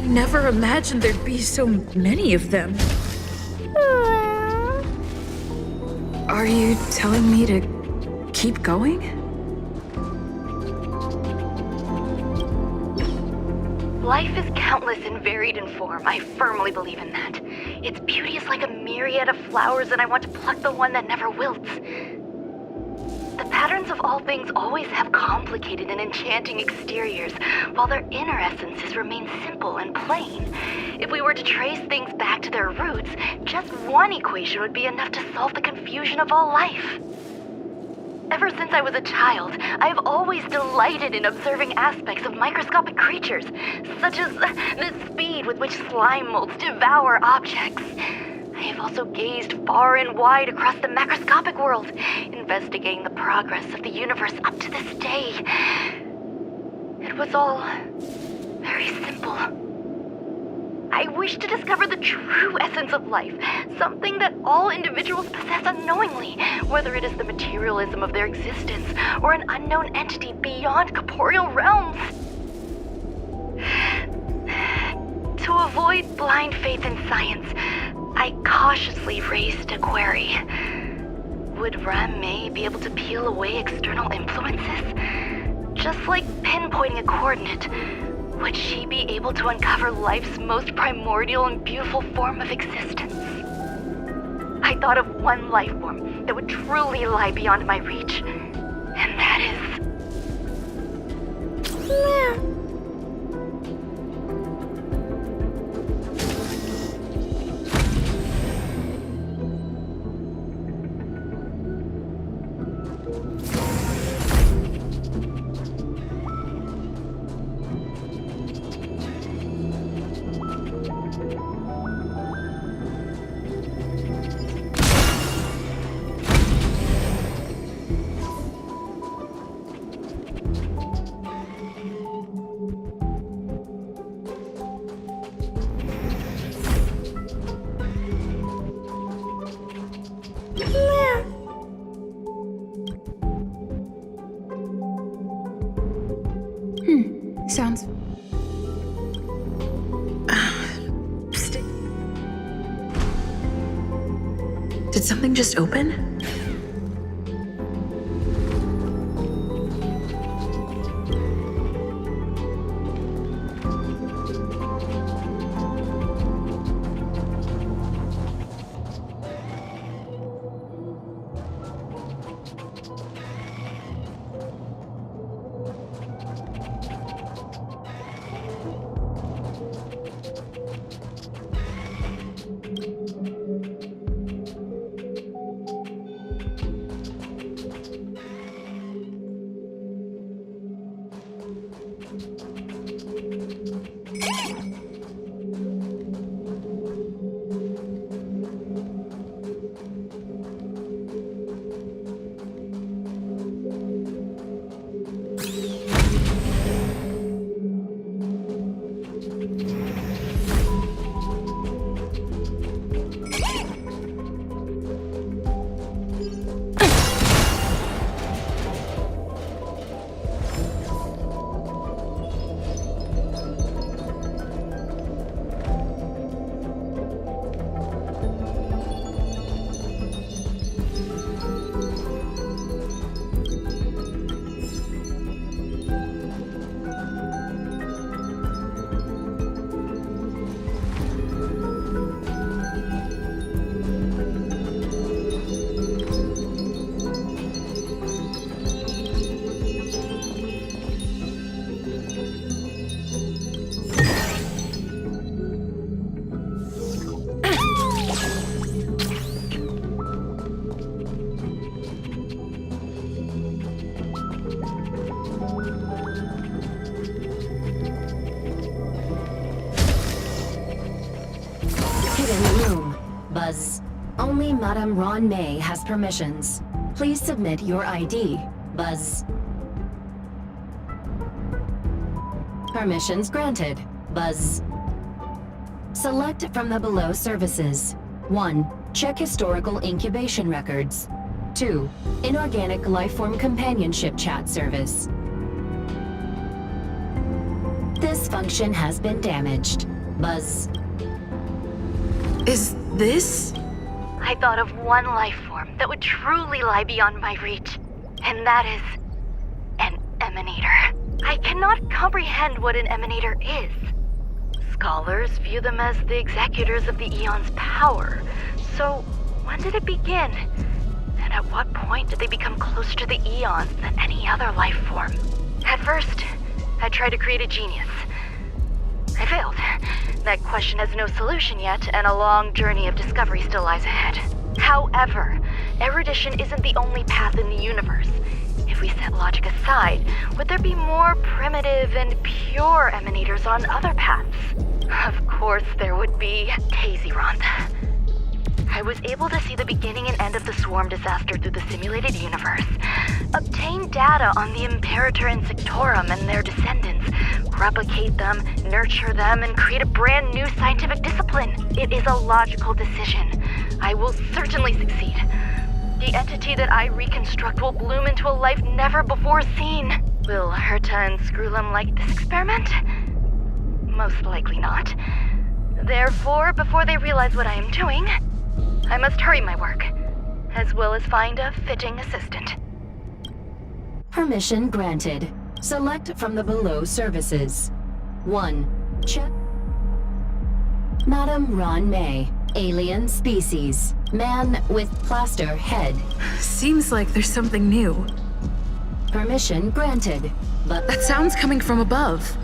never imagined there'd be so many of them. Are you telling me to keep going? Life is countless and varied in form. I firmly believe in that. Its beauty is like a myriad of flowers, and I want to pluck the one that never wilts. The patterns of all things always have complicated and enchanting exteriors, while their inner essences remain simple and plain. If we were to trace things back to their roots, just one equation would be enough to solve the confusion of all life. Ever since I was a child, I have always delighted in observing aspects of microscopic creatures, such as the speed with which slime molds devour objects. I have also gazed far and wide across the macroscopic world, investigating the progress of the universe up to this day. It was all very simple. I wish to discover the true essence of life, something that all individuals possess unknowingly, whether it is the materialism of their existence or an unknown entity beyond corporeal realms. To avoid blind faith in science, I cautiously raised a query. Would Ruan Mei be able to peel away external influences? Just like pinpointing a coordinate, would she be able to uncover life's most primordial and beautiful form of existence? I thought of one life form that would truly lie beyond my reach, and that is... Sounds... Did something just open? Buzz. Only Madame Ruan Mei has permissions. Please submit your ID, Buzz. Permissions granted, Buzz. Select from the below services. 1. Check historical incubation records. 2. Inorganic lifeform companionship chat service. This function has been damaged. Buzz. Is this? I thought of one life form that would truly lie beyond my reach, and that is an emanator. I cannot comprehend what an emanator is. Scholars view them as the executors of the Eon's power. So, when did it begin? And at what point did they become closer to the Eons than any other life form? At first, I tried to create a genius. I failed. That question has no solution yet, and a long journey of discovery still lies ahead. However, erudition isn't the only path in the universe. If we set logic aside, would there be more primitive and pure emanators on other paths? Of course there would be. Tazirant. I was able to see the beginning and end of the swarm disaster through the simulated universe, obtain data on the Imperator and Sectorum and their descendants, replicate them, nurture them, and create a brand new scientific discipline. It is a logical decision. I will certainly succeed. The entity that I reconstruct will bloom into a life never before seen. Will Herta and Screwlum like this experiment? Most likely not. Therefore, before they realize what I am doing, I must hurry my work, as well as find a fitting assistant. Permission granted. Select from the below services. 1. Check. Madam Ruan Mei. Alien species. Man with plaster head. Seems like there's something new. Permission granted. But That sound's coming from above.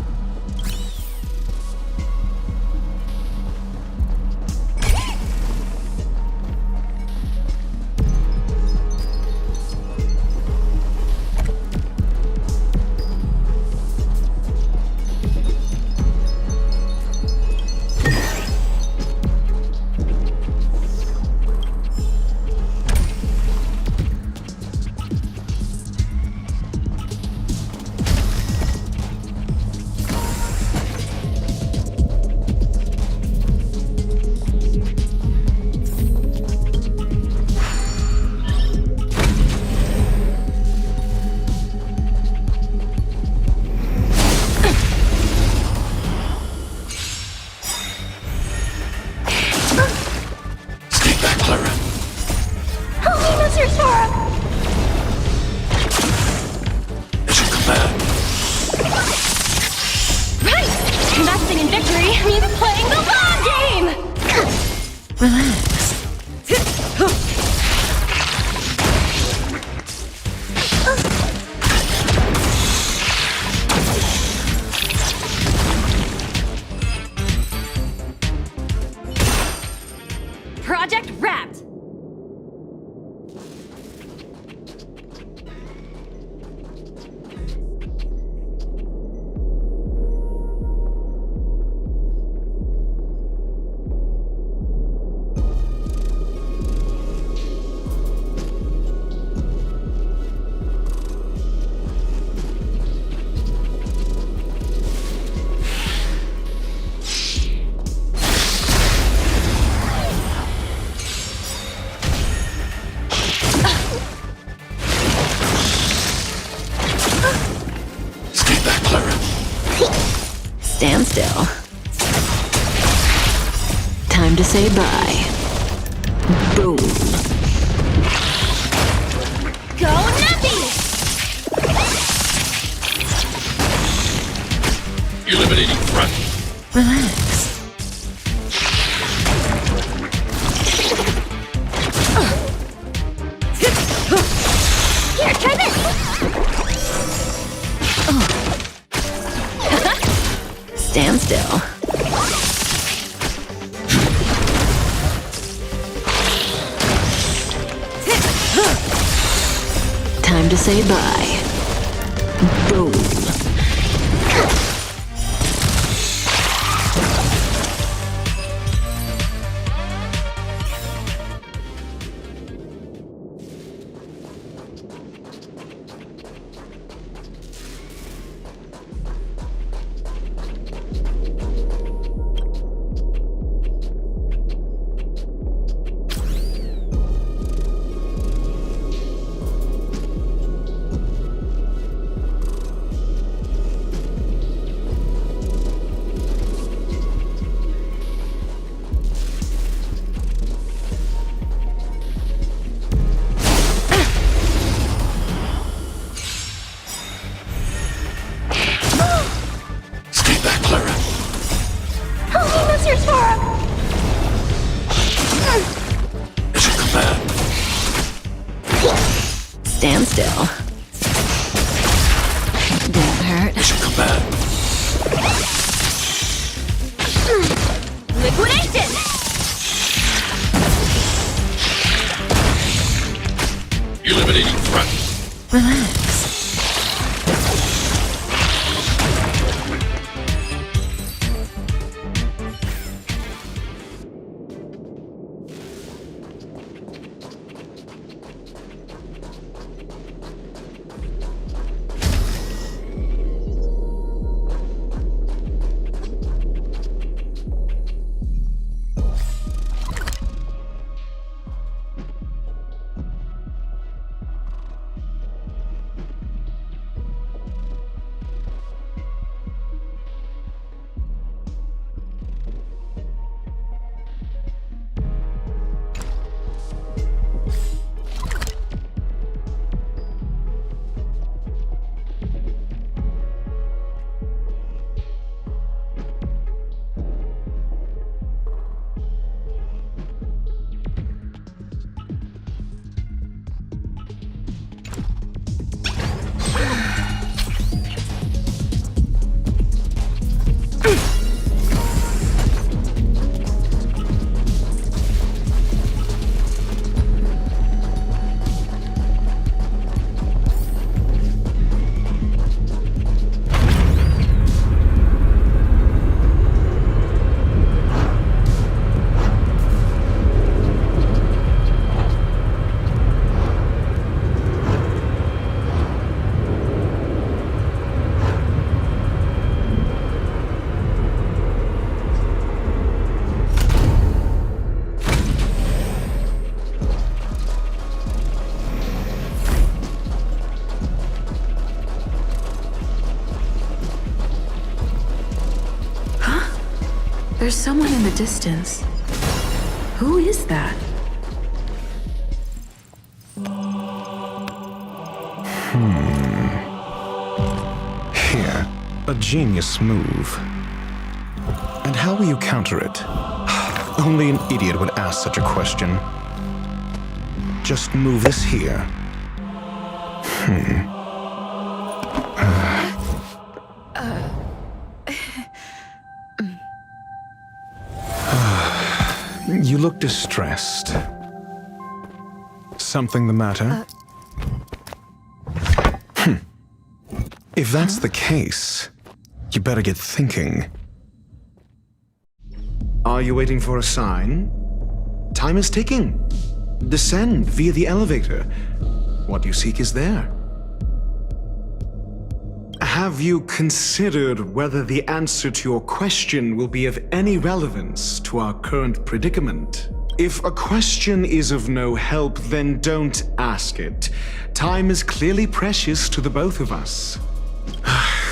Project wrapped! Stand still. Time to say bye. Boom. Go Nappy! Eliminating front. Relax. Here, try this! Stand still. Time to say bye. Boom. There's someone in the distance. Who is that? Here, a genius move. And how will you counter it? Only an idiot would ask such a question. Just move this here. You look distressed. Something the matter? If that's the case, you better get thinking. Are you waiting for a sign? Time is ticking. Descend via the elevator. What you seek is there. Have you considered whether the answer to your question will be of any relevance to our current predicament? If a question is of no help, then don't ask it. Time is clearly precious to the both of us.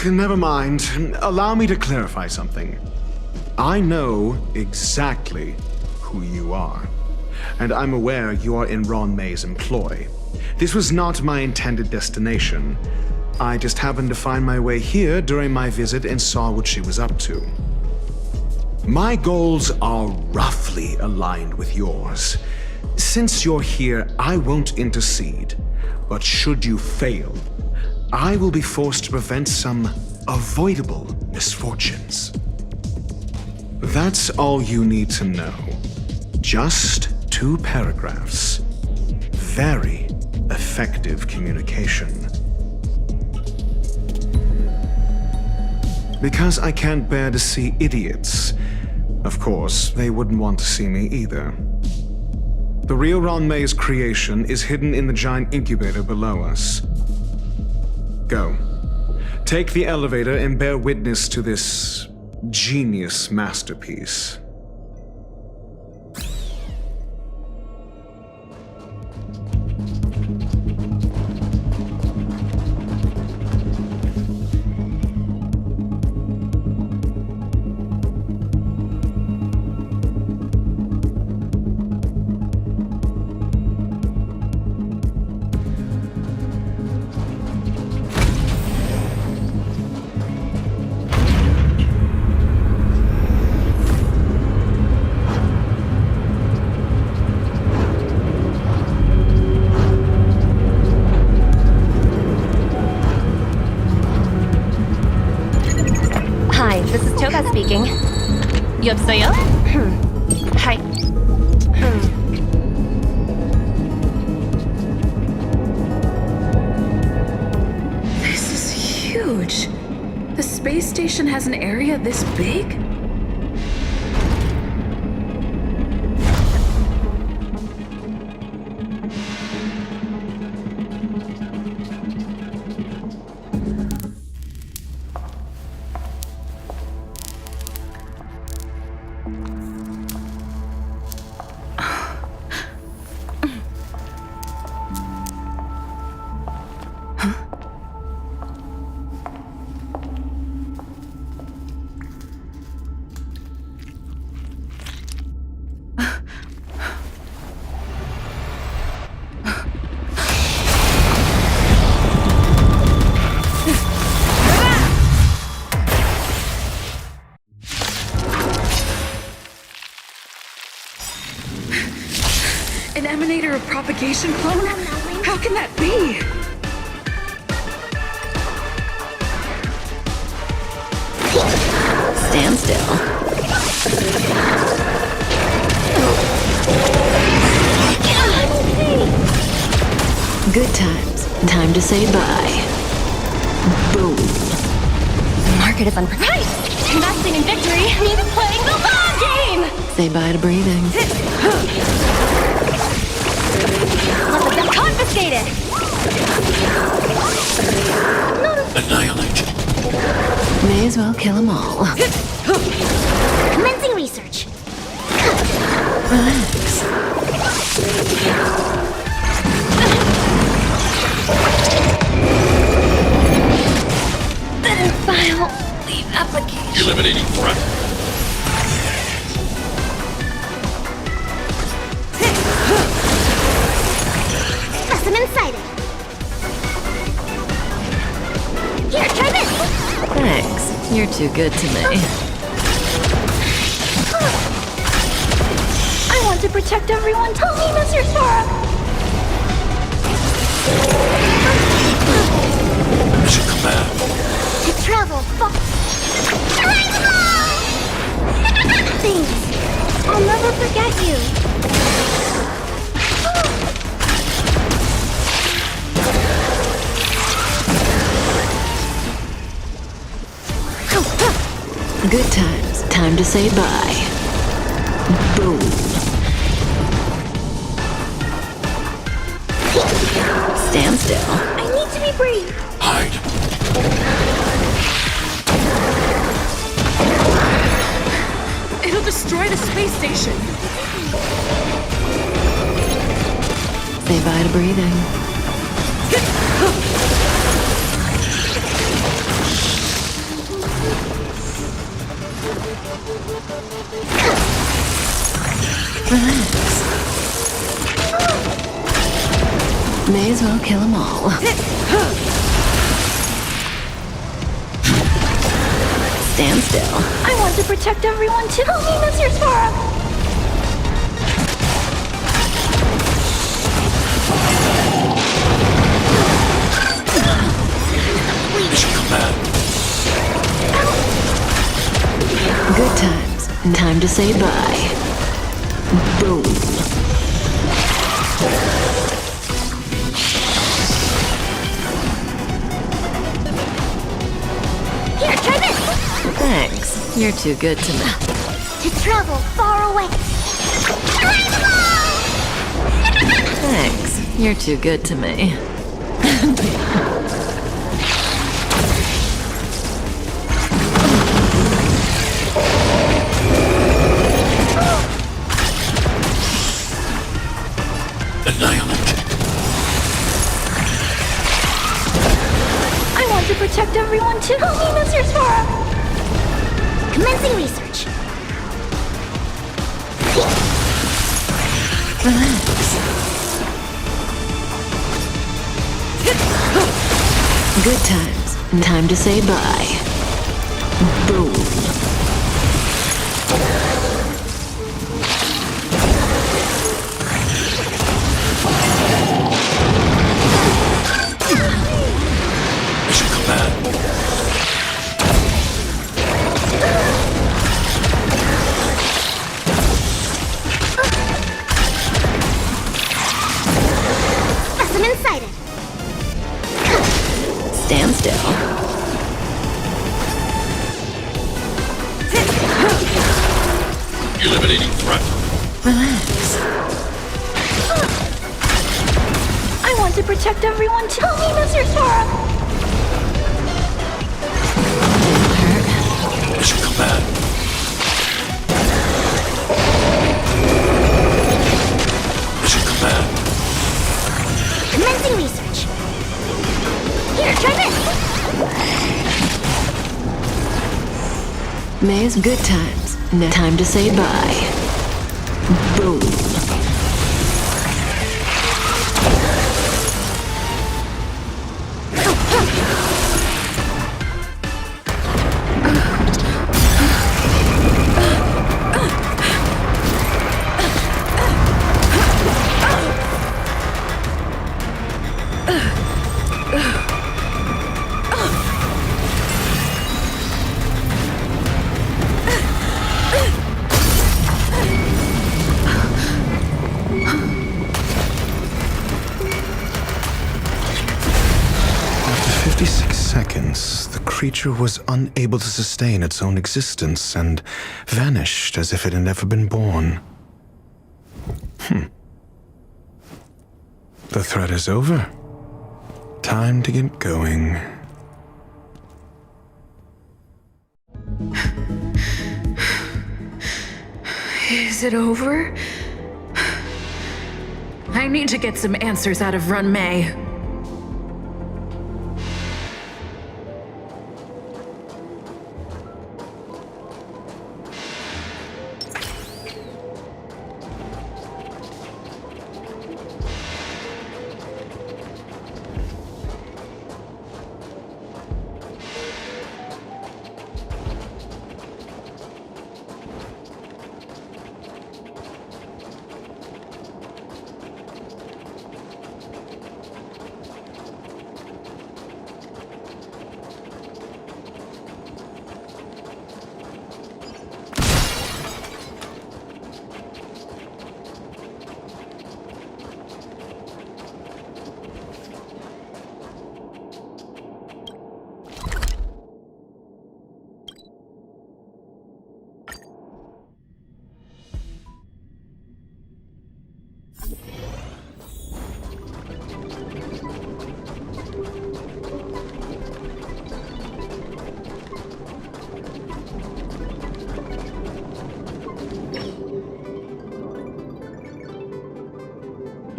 Never mind. Allow me to clarify something. I know exactly who you are, and I'm aware you are in Ruan Mei's employ. This was not my intended destination. I just happened to find my way here during my visit and saw what she was up to. My goals are roughly aligned with yours. Since you're here, I won't intercede. But should you fail, I will be forced to prevent some avoidable misfortunes. That's all you need to know. Just 2 paragraphs. Very effective communication. Because I can't bear to see idiots. Of course, they wouldn't want to see me either. The real Ruan Mei's creation is hidden in the giant incubator below us. Go. Take the elevator and bear witness to this genius masterpiece. Speaking. 여보세요? Hi. This is huge. The space station has an area this big? An emanator of propagation clone? How can that be? Stand still. Good times. Time to say bye. Boom. The market is unpredictable. Investing in victory means playing the long game! Say bye to breathing. Let the debt confiscated! Annihilate. May as well kill them all. Commencing research. Relax. File. Leave application. Eliminating front. You're too good to me. I want to protect everyone. Tell me, Mr. Sora. Mission command. To travel far. Thanks. I'll never forget you. Good times. Time to say bye. Boom. Stand still. I need to be brave. Hide. It'll destroy the space station. Say bye to breathing. Relax. May as well kill them all. Stand still. I want to protect everyone too. Tell me, Mr. Sora. Mission command. Good times. Time to say bye. Boom. Here, try this. Thanks. You're too good to me. To travel far away. Thanks. You're too good to me. Annihilate. I want to protect everyone too. Tell me, Mr. Sora. Commencing research. Relax. Good times. Time to say bye. Boom. Mission command. Specimen sighted. Stand still. Eliminating threat. Relax. I want to protect everyone too. Tell me, Mr. Sora. Mission command. Mission command. Commencing research. Here, try this. May's good times. Now time to say bye. Boom. After 56 seconds, the creature was unable to sustain its own existence and vanished as if it had never been born. The threat is over. Time to get going. Is it over? I need to get some answers out of Ruan Mei.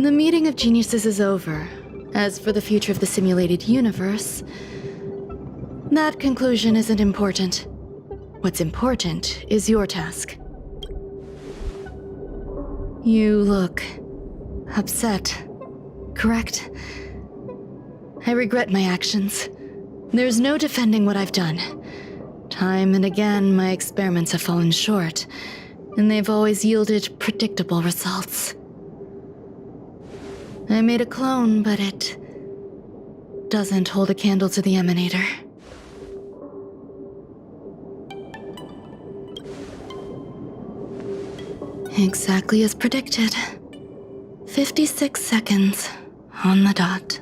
The meeting of geniuses is over. As for the future of the simulated universe, that conclusion isn't important. What's important is your task. You look upset, correct? I regret my actions. There's no defending what I've done. Time and again, my experiments have fallen short, and they've always yielded predictable results. I made a clone, but it doesn't hold a candle to the emanator. Exactly as predicted. 56 seconds on the dot.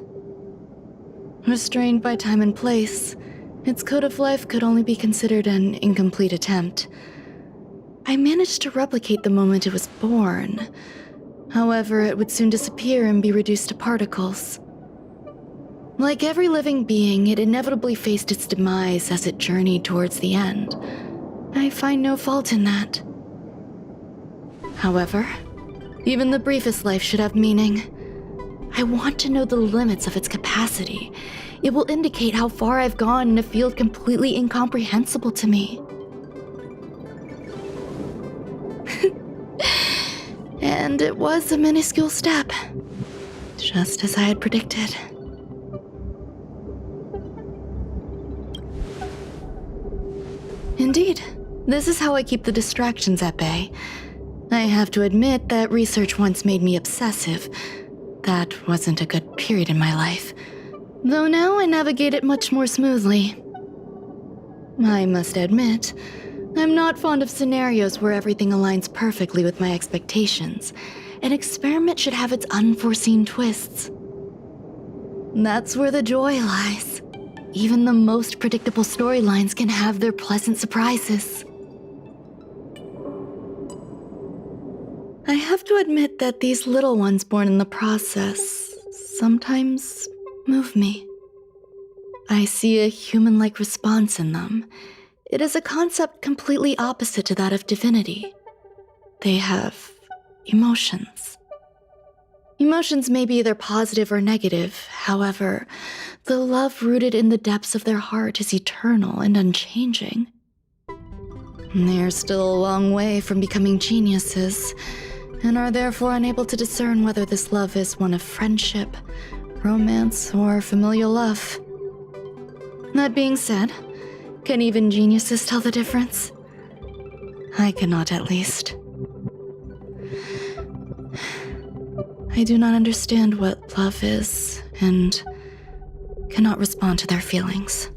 Restrained by time and place, its code of life could only be considered an incomplete attempt. I managed to replicate the moment it was born. However, it would soon disappear and be reduced to particles. Like every living being, it inevitably faced its demise as it journeyed towards the end. I find no fault in that. However, even the briefest life should have meaning. I want to know the limits of its capacity. It will indicate how far I've gone in a field completely incomprehensible to me. And it was a minuscule step, just as I had predicted. Indeed, this is how I keep the distractions at bay. I have to admit that research once made me obsessive. That wasn't a good period in my life, though now I navigate it much more smoothly. I must admit, I'm not fond of scenarios where everything aligns perfectly with my expectations. An experiment should have its unforeseen twists. That's where the joy lies. Even the most predictable storylines can have their pleasant surprises. I have to admit that these little ones born in the process sometimes move me. I see a human-like response in them. It is a concept completely opposite to that of divinity. They have emotions. Emotions may be either positive or negative. However, the love rooted in the depths of their heart is eternal and unchanging. They're still a long way from becoming geniuses, and are therefore unable to discern whether this love is one of friendship, romance, or familial love. That being said, can even geniuses tell the difference? I cannot, at least. I do not understand what love is, and cannot respond to their feelings.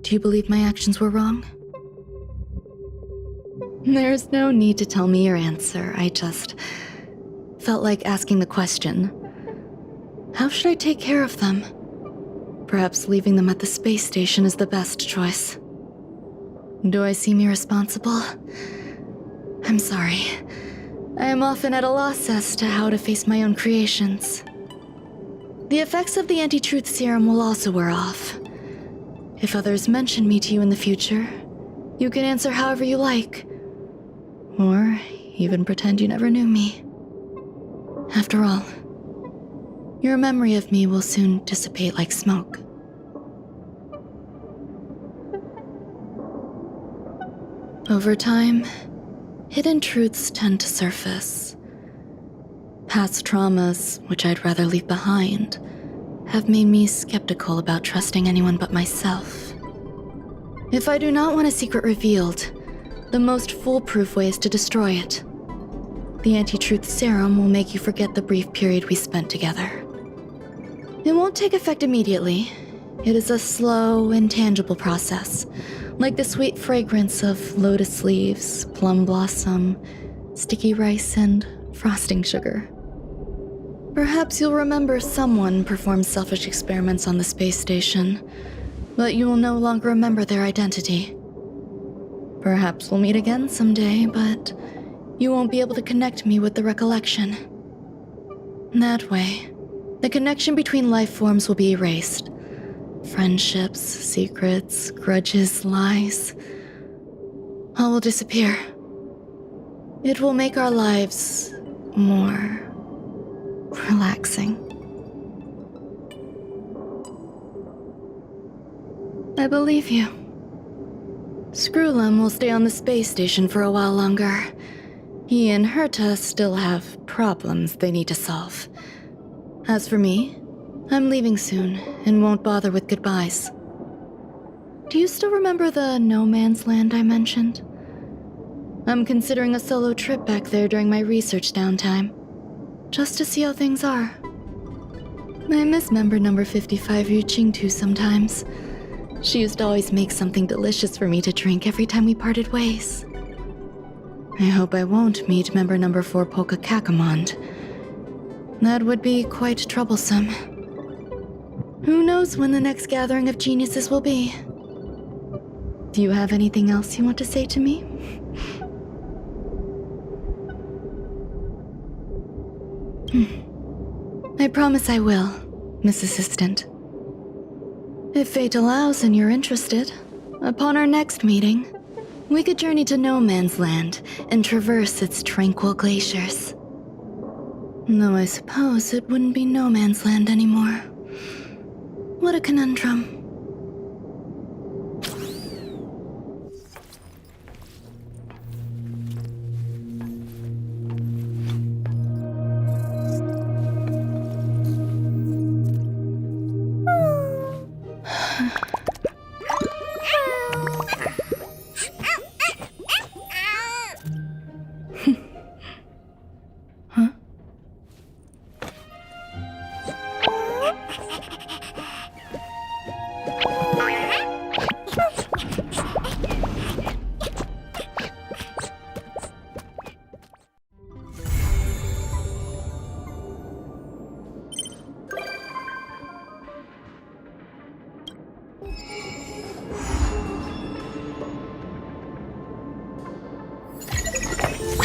Do you believe my actions were wrong? There's no need to tell me your answer. I just felt like asking the question. How should I take care of them? Perhaps leaving them at the space station is the best choice. Do I seem irresponsible? I'm sorry. I am often at a loss as to how to face my own creations. The effects of the anti-truth serum will also wear off. If others mention me to you in the future, you can answer however you like. Or even pretend you never knew me. After all, your memory of me will soon dissipate like smoke. Over time, hidden truths tend to surface. Past traumas, which I'd rather leave behind, have made me skeptical about trusting anyone but myself. If I do not want a secret revealed, the most foolproof way is to destroy it. The anti-truth serum will make you forget the brief period we spent together. It won't take effect immediately. It is a slow, intangible process, like the sweet fragrance of lotus leaves, plum blossom, sticky rice, and frosting sugar. Perhaps you'll remember someone performed selfish experiments on the space station, but you will no longer remember their identity. Perhaps we'll meet again someday, but you won't be able to connect me with the recollection. That way, the connection between life forms will be erased. Friendships, secrets, grudges, lies, all will disappear. It will make our lives more relaxing. I believe you. Screwlum will stay on the space station for a while longer. He and Herta still have problems they need to solve. As for me, I'm leaving soon and won't bother with goodbyes. Do you still remember the no man's land I mentioned? I'm considering a solo trip back there during my research downtime, just to see how things are. I miss member number 55 Yu Qingtu sometimes. She used to always make something delicious for me to drink every time we parted ways. I hope I won't meet member number 4 Polka Kakamond. That would be quite troublesome. Who knows when the next gathering of geniuses will be? Do you have anything else you want to say to me? I promise I will, Miss Assistant. If fate allows and you're interested, upon our next meeting, we could journey to No Man's Land and traverse its tranquil glaciers. Though I suppose it wouldn't be No Man's Land anymore. What a conundrum.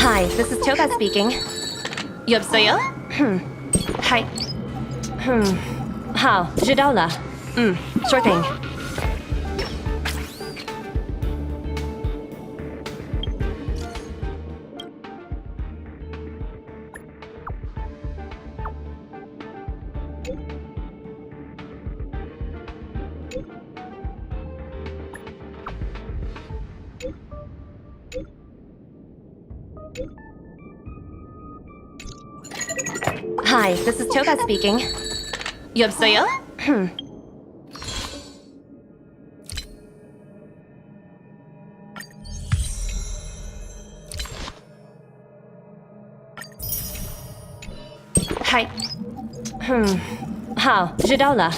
Hi, this is Toga speaking. 여보세요? Hi. 好，知道了。Sure thing. Hi, this is Toga speaking. 여보세요? Hi. 好，知道了。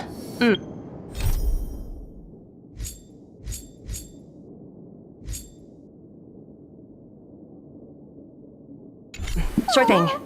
Sure thing.